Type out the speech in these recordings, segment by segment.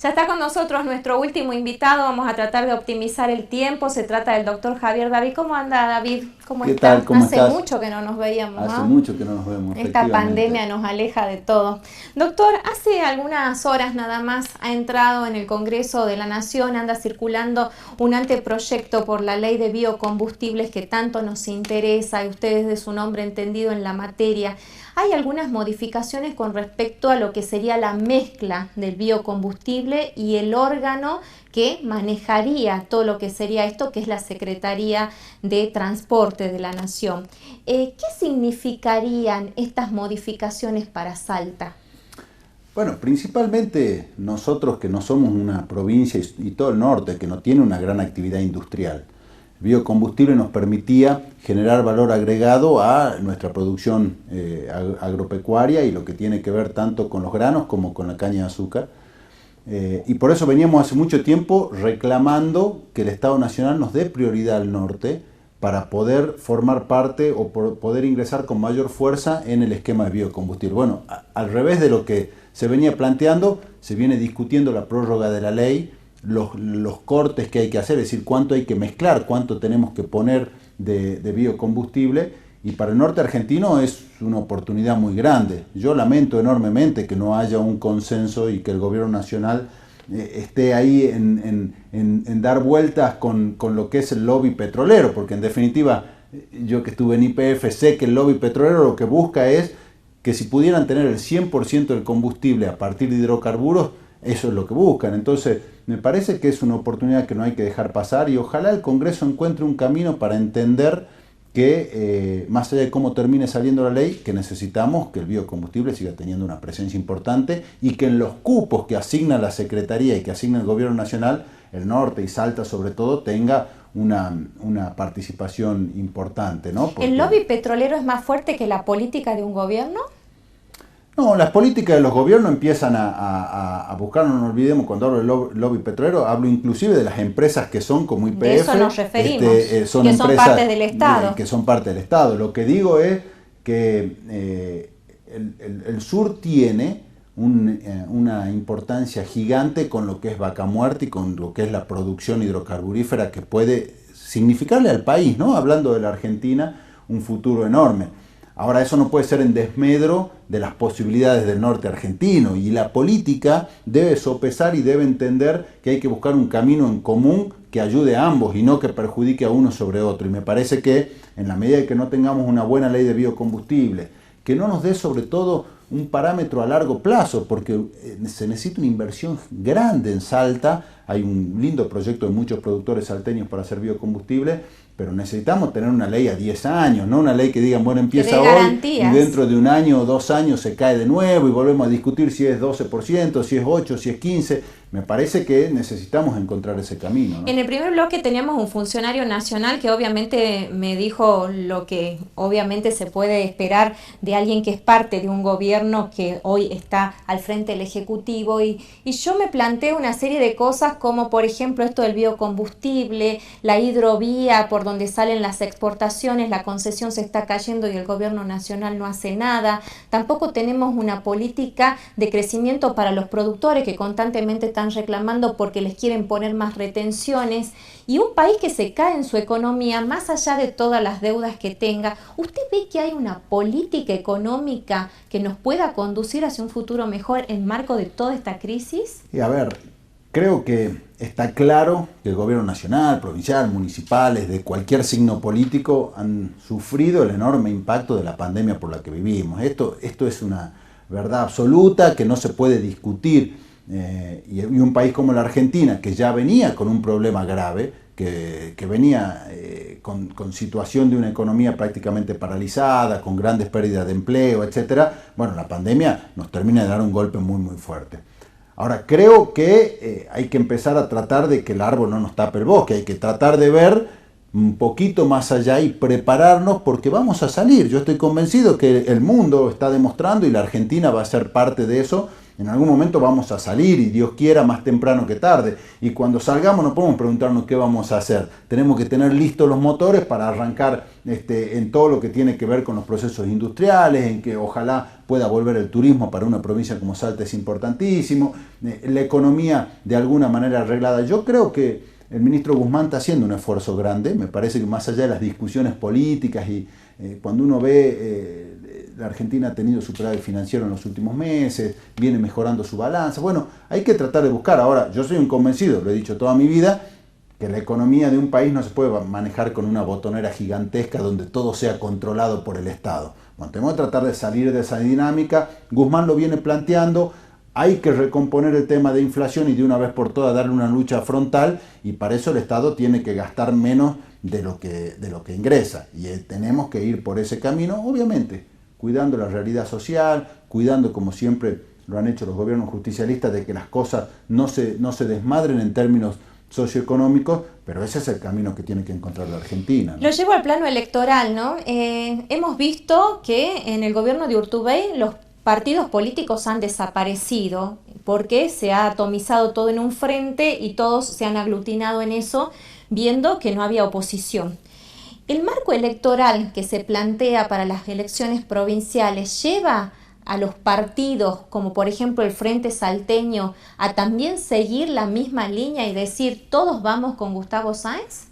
Ya está con nosotros nuestro último invitado, vamos a tratar de optimizar el tiempo, se trata del doctor Javier David. ¿Cómo anda, David? ¿Cómo ¿Qué está? tal? ¿Cómo Hace estás? mucho que no nos veíamos, Hace ¿no? mucho que no nos vemos, Esta efectivamente. pandemia nos aleja de todo. Doctor, hace algunas horas nada más ha entrado en el Congreso de la Nación, anda circulando un anteproyecto por la ley de biocombustibles que tanto nos interesa y ustedes de su nombre entendido en la materia. Hay algunas modificaciones con respecto a lo que sería la mezcla del biocombustible y el órgano que manejaría todo lo que sería esto, que es la Secretaría de Transporte de la Nación. ¿Qué significarían estas modificaciones para Salta? Bueno, principalmente nosotros que no somos una provincia y todo el norte que no tiene una gran actividad industrial. El biocombustible nos permitía generar valor agregado a nuestra producción agropecuaria y lo que tiene que ver tanto con los granos como con la caña de azúcar. Y por eso veníamos hace mucho tiempo reclamando que el Estado Nacional nos dé prioridad al norte para poder formar parte o poder ingresar con mayor fuerza en el esquema de biocombustible. Bueno, al revés de lo que se venía planteando, se viene discutiendo la prórroga de la ley, los cortes que hay que hacer, es decir, cuánto hay que mezclar, cuánto tenemos que poner de biocombustible, y para el norte argentino es una oportunidad muy grande. Yo lamento enormemente que no haya un consenso y que el gobierno nacional esté ahí en dar vueltas con lo que es el lobby petrolero, porque en definitiva, yo que estuve en YPF sé que el lobby petrolero lo que busca es que si pudieran tener el 100% del combustible a partir de hidrocarburos, eso es lo que buscan. Entonces, me parece que es una oportunidad que no hay que dejar pasar y ojalá el Congreso encuentre un camino para entender que, más allá de cómo termine saliendo la ley, que necesitamos que el biocombustible siga teniendo una presencia importante y que en los cupos que asigna la Secretaría y que asigna el Gobierno Nacional, el norte y Salta sobre todo, tenga una participación importante, ¿no? Porque ¿El lobby petrolero es más fuerte que la política de un gobierno? no, las políticas de los gobiernos empiezan a buscar, no nos olvidemos, cuando hablo del lobby petrolero, hablo inclusive de las empresas que son como YPF. De eso nos referimos, son que empresas son parte del Estado. que son parte del Estado. Lo que digo es que el sur tiene una importancia gigante con lo que es Vaca Muerta y con lo que es la producción hidrocarburífera que puede significarle al país, ¿no? Hablando de la Argentina, un futuro enorme. Ahora, eso no puede ser en desmedro de las posibilidades del norte argentino y la política debe sopesar y debe entender que hay que buscar un camino en común que ayude a ambos y no que perjudique a uno sobre otro. Y me parece que en la medida que no tengamos una buena ley de biocombustible, que no nos dé sobre todo un parámetro a largo plazo, porque se necesita una inversión grande en Salta, hay un lindo proyecto de muchos productores salteños para hacer biocombustible, pero necesitamos tener una ley a 10 años, no una ley que digan, bueno, empieza hoy y dentro de un año o 2 años se cae de nuevo y volvemos a discutir si es 12%, si es 8%, si es 15%. Me parece que necesitamos encontrar ese camino, ¿no? En el primer bloque teníamos un funcionario nacional que obviamente me dijo lo que obviamente se puede esperar de alguien que es parte de un gobierno que hoy está al frente del Ejecutivo y yo me planteo una serie de cosas como por ejemplo esto del biocombustible, la hidrovía por donde salen las exportaciones, la concesión se está cayendo y el gobierno nacional no hace nada, tampoco tenemos una política de crecimiento para los productores que constantemente están reclamando porque les quieren poner más retenciones y un país que se cae en su economía más allá de todas las deudas que tenga. ¿Usted ve que hay una política económica que nos pueda conducir hacia un futuro mejor en marco de toda esta crisis? Y a ver, creo que está claro que el gobierno nacional, provincial, municipales, de cualquier signo político han sufrido el enorme impacto de la pandemia por la que vivimos. Esto es una verdad absoluta que no se puede discutir. Y un país como la Argentina, que ya venía con un problema grave, que venía con situación de una economía prácticamente paralizada, con grandes pérdidas de empleo, etcétera, bueno, la pandemia nos termina de dar un golpe muy, muy fuerte. Ahora, creo que hay que empezar a tratar de que el árbol no nos tape el bosque, hay que tratar de ver un poquito más allá y prepararnos porque vamos a salir. Yo estoy convencido que el mundo está demostrando y la Argentina va a ser parte de eso. En algún momento vamos a salir y Dios quiera más temprano que tarde. Y cuando salgamos no podemos preguntarnos qué vamos a hacer. Tenemos que tener listos los motores para arrancar en todo lo que tiene que ver con los procesos industriales, en que ojalá pueda volver el turismo para una provincia como Salta, es importantísimo. La economía de alguna manera arreglada. Yo creo que el ministro Guzmán está haciendo un esfuerzo grande. Me parece que más allá de las discusiones políticas y cuando uno ve la Argentina ha tenido superávit financiero en los últimos meses, viene mejorando su balanza. Bueno, hay que tratar de buscar. Ahora, yo soy un convencido, lo he dicho toda mi vida, que la economía de un país no se puede manejar con una botonera gigantesca donde todo sea controlado por el Estado. Bueno, tenemos que tratar de salir de esa dinámica. Guzmán lo viene planteando. Hay que recomponer el tema de inflación y de una vez por todas darle una lucha frontal, y para eso el Estado tiene que gastar menos de lo que ingresa. Y tenemos que ir por ese camino, obviamente, cuidando la realidad social, cuidando, como siempre lo han hecho los gobiernos justicialistas, de que las cosas no se desmadren en términos socioeconómicos, pero ese es el camino que tiene que encontrar la Argentina, ¿no? Lo llevo al plano electoral, ¿no? Hemos visto que en el gobierno de Urtubey los partidos políticos han desaparecido porque se ha atomizado todo en un frente y todos se han aglutinado en eso, viendo que no había oposición. ¿El marco electoral que se plantea para las elecciones provinciales lleva a los partidos, como por ejemplo el Frente Salteño, a también seguir la misma línea y decir todos vamos con Gustavo Sáenz?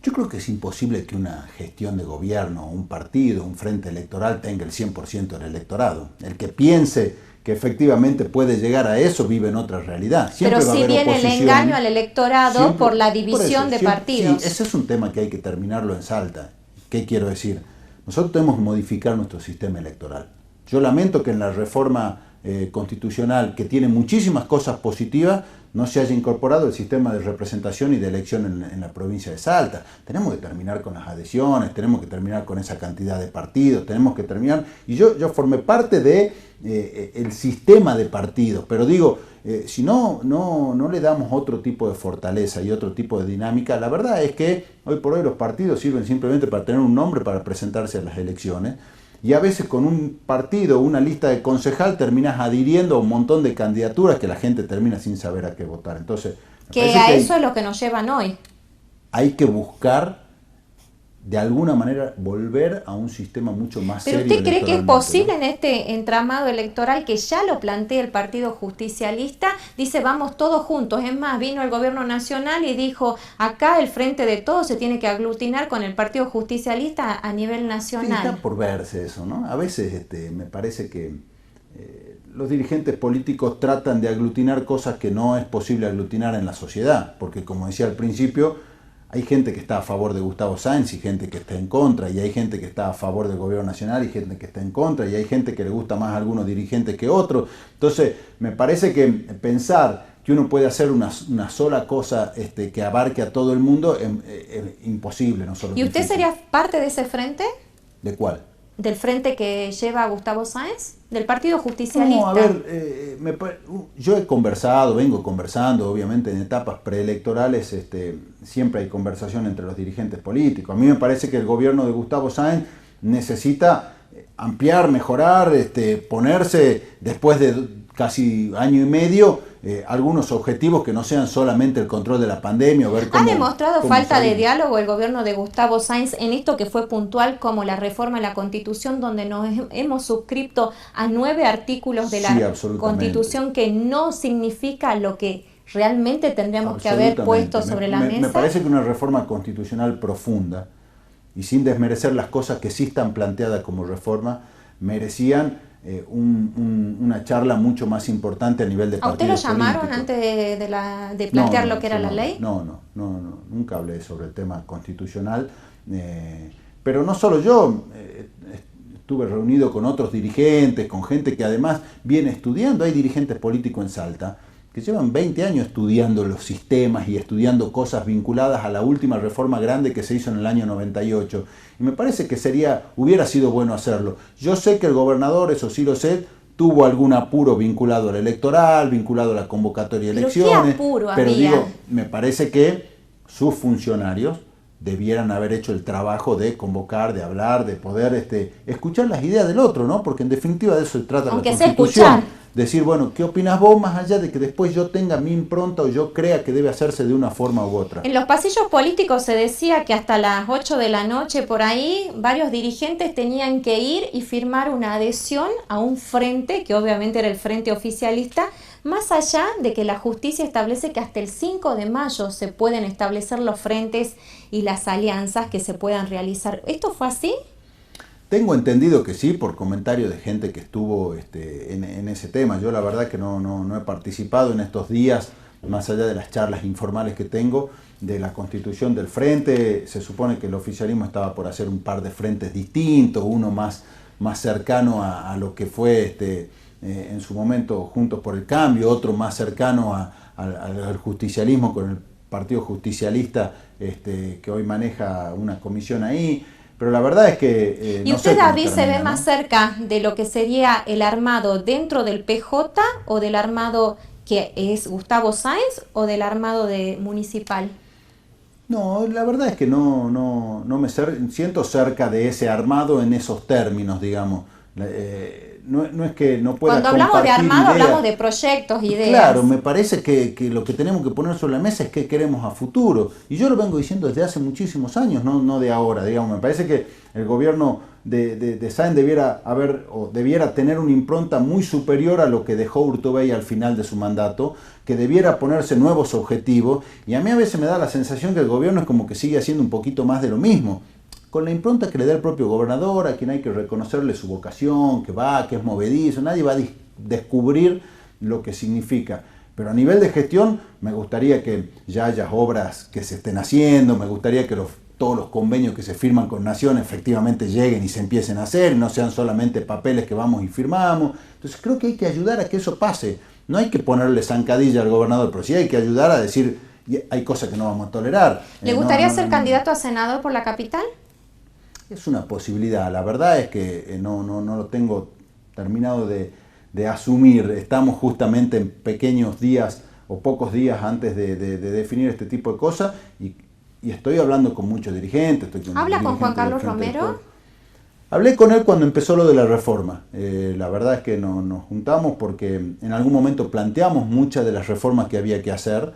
Yo creo que es imposible que una gestión de gobierno, un partido, un frente electoral tenga el 100% del electorado. El que piense que efectivamente puede llegar a eso vive en otra realidad. Siempre pero si viene el engaño al electorado siempre, por la división de partidos. Sí, ese es un tema que hay que terminarlo en Salta. ¿Qué quiero decir? Nosotros tenemos que modificar nuestro sistema electoral. Yo lamento que en la reforma constitucional, que tiene muchísimas cosas positivas, no se haya incorporado el sistema de representación y de elección en la provincia de Salta. Tenemos que terminar con las adhesiones, tenemos que terminar con esa cantidad de partidos, tenemos que terminar... Y yo formé parte de el sistema de partidos, pero digo, si no le damos otro tipo de fortaleza y otro tipo de dinámica, la verdad es que hoy por hoy los partidos sirven simplemente para tener un nombre para presentarse a las elecciones. Y a veces con un partido, una lista de concejal, terminas adhiriendo a un montón de candidaturas que la gente termina sin saber a qué votar. Entonces, que a eso es lo que nos llevan hoy. Hay que buscar, de alguna manera, volver a un sistema mucho más serio. ¿Pero usted cree que es posible, ¿no?, en este entramado electoral que ya lo plantea el Partido Justicialista? Dice, vamos todos juntos. Es más, vino el gobierno nacional y dijo, acá el Frente de Todos se tiene que aglutinar con el Partido Justicialista a nivel nacional. Sí, está por verse eso, ¿no? A veces me parece que los dirigentes políticos tratan de aglutinar cosas que no es posible aglutinar en la sociedad, porque como decía al principio, hay gente que está a favor de Gustavo Sáenz y gente que está en contra, y hay gente que está a favor del gobierno nacional y gente que está en contra, y hay gente que le gusta más a algunos dirigentes que otros. Entonces, me parece que pensar que uno puede hacer una sola cosa que abarque a todo el mundo es imposible. No solo ¿Y usted difícil. sería parte de ese frente? ¿De cuál? ¿Del frente que lleva a Gustavo Sáenz? ¿Del Partido Justicialista? No, a ver, yo vengo conversando, obviamente en etapas preelectorales siempre hay conversación entre los dirigentes políticos. A mí me parece que el gobierno de Gustavo Sáenz necesita ampliar, mejorar, ponerse después de casi año y medio algunos objetivos que no sean solamente el control de la pandemia. O ver cómo, ¿ha demostrado falta de diálogo el gobierno de Gustavo Sáenz en esto que fue puntual como la reforma a la Constitución, donde nos hemos suscrito a 9 artículos de la Constitución que no significa lo que realmente tendríamos que haber puesto sobre la mesa? Me parece que una reforma constitucional profunda, y sin desmerecer las cosas que sí están planteadas como reforma, merecían una charla mucho más importante a nivel de partidos políticos. ¿A usted lo llamaron antes de plantear lo que era la ley? No, nunca hablé sobre el tema constitucional, pero no solo yo, estuve reunido con otros dirigentes, con gente que además viene estudiando. Hay dirigentes políticos en Salta que llevan 20 años estudiando los sistemas y estudiando cosas vinculadas a la última reforma grande que se hizo en el año 98. Y me parece que hubiera sido bueno hacerlo. Yo sé que el gobernador, eso sí lo sé, tuvo algún apuro vinculado al electoral, vinculado a la convocatoria de elecciones. ¿Pero qué apuro pero había? Digo, me parece que sus funcionarios debieran haber hecho el trabajo de convocar, de hablar, de poder escuchar las ideas del otro, ¿no? Porque en definitiva de eso se trata aunque la sea Constitución. escuchar. Decir, bueno, ¿qué opinas vos más allá de que después yo tenga mi impronta o yo crea que debe hacerse de una forma u otra? En los pasillos políticos se decía que hasta las 8 de la noche por ahí varios dirigentes tenían que ir y firmar una adhesión a un frente, que obviamente era el frente oficialista, más allá de que la justicia establece que hasta el 5 de mayo se pueden establecer los frentes y las alianzas que se puedan realizar. ¿Esto fue así? Tengo entendido que sí, por comentarios de gente que estuvo en ese tema. Yo la verdad que no he participado en estos días, más allá de las charlas informales que tengo, de la constitución del frente. Se supone que el oficialismo estaba por hacer un par de frentes distintos, uno más cercano a lo que fue en su momento Juntos por el Cambio, otro más cercano al justicialismo con el Partido Justicialista que hoy maneja una comisión ahí. Pero la verdad es que... ¿Y usted, David, se ve más cerca de lo que sería el armado dentro del PJ o del armado que es Gustavo Sáenz o del armado municipal? No, la verdad es que no me siento cerca de ese armado en esos términos, digamos. No es que no pueda Cuando hablamos de armado, ideas. hablamos de proyectos, ideas. Claro, me parece que lo que tenemos que poner sobre la mesa es qué queremos a futuro. Y yo lo vengo diciendo desde hace muchísimos años, no de ahora, digamos. Me parece que el gobierno de Sáenz debiera tener una impronta muy superior a lo que dejó Urtubey al final de su mandato, que debiera ponerse nuevos objetivos. Y a mí a veces me da la sensación que el gobierno es como que sigue haciendo un poquito más de lo mismo, con la impronta que le da el propio gobernador, a quien hay que reconocerle su vocación, que es movedizo. Nadie va a descubrir lo que significa. Pero a nivel de gestión, me gustaría que ya haya obras que se estén haciendo, me gustaría que todos los convenios que se firman con Nación efectivamente lleguen y se empiecen a hacer, no sean solamente papeles que vamos y firmamos. Entonces creo que hay que ayudar a que eso pase. No hay que ponerle zancadilla al gobernador, pero sí hay que ayudar a decir, hay cosas que no vamos a tolerar. ¿Le gustaría ser candidato a senador por la capital? Es una posibilidad. La verdad es que no lo tengo terminado de asumir. Estamos justamente en pequeños días o pocos días antes de definir este tipo de cosas y estoy hablando con muchos dirigentes. ¿Habla con Juan Carlos Romero? Hablé con él cuando empezó lo de la reforma. La verdad es que nos juntamos porque en algún momento planteamos muchas de las reformas que había que hacer.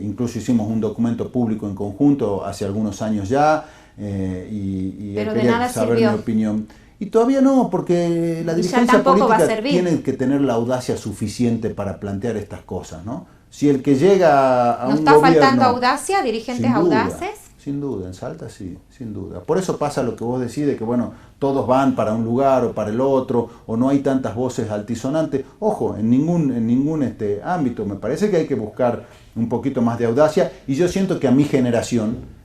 Incluso hicimos un documento público en conjunto hace algunos años ya. Y pero él de nada saber sirvió. mi opinión. Y todavía no, porque la dirigencia política tiene que tener la audacia suficiente para plantear estas cosas, ¿no? Si el que llega a ¿No un está gobierno, faltando audacia, dirigentes audaces? Sin duda, en Salta sí, sin duda. Por eso pasa lo que vos decís, de que bueno, todos van para un lugar o para el otro, o no hay tantas voces altisonantes. Ojo, en ningún ámbito. Me parece que hay que buscar un poquito más de audacia, y yo siento que a mi generación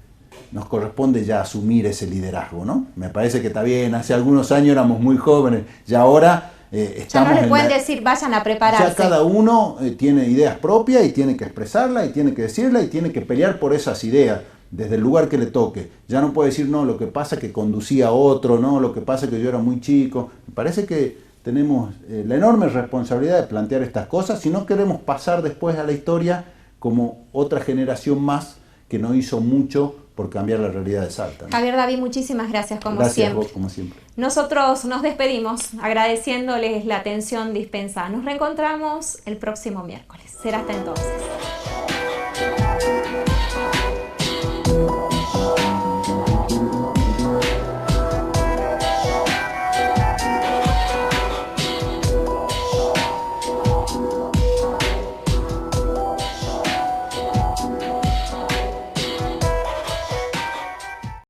nos corresponde ya asumir ese liderazgo, ¿no? Me parece que está bien, hace algunos años éramos muy jóvenes, y ahora estamos... Ya no le pueden decir, vayan a prepararse. Ya cada uno tiene ideas propias y tiene que expresarlas y tiene que decirla y tiene que pelear por esas ideas, desde el lugar que le toque. Ya no puede decir, no, lo que pasa es que conducía a otro, no, lo que pasa es que yo era muy chico. Me parece que tenemos la enorme responsabilidad de plantear estas cosas si no queremos pasar después a la historia como otra generación más que no hizo mucho por cambiar la realidad de Salta, ¿no? Javier, David, muchísimas gracias como gracias siempre. Gracias vos, como siempre. Nosotros nos despedimos agradeciéndoles la atención dispensada. Nos reencontramos el próximo miércoles. Será hasta entonces.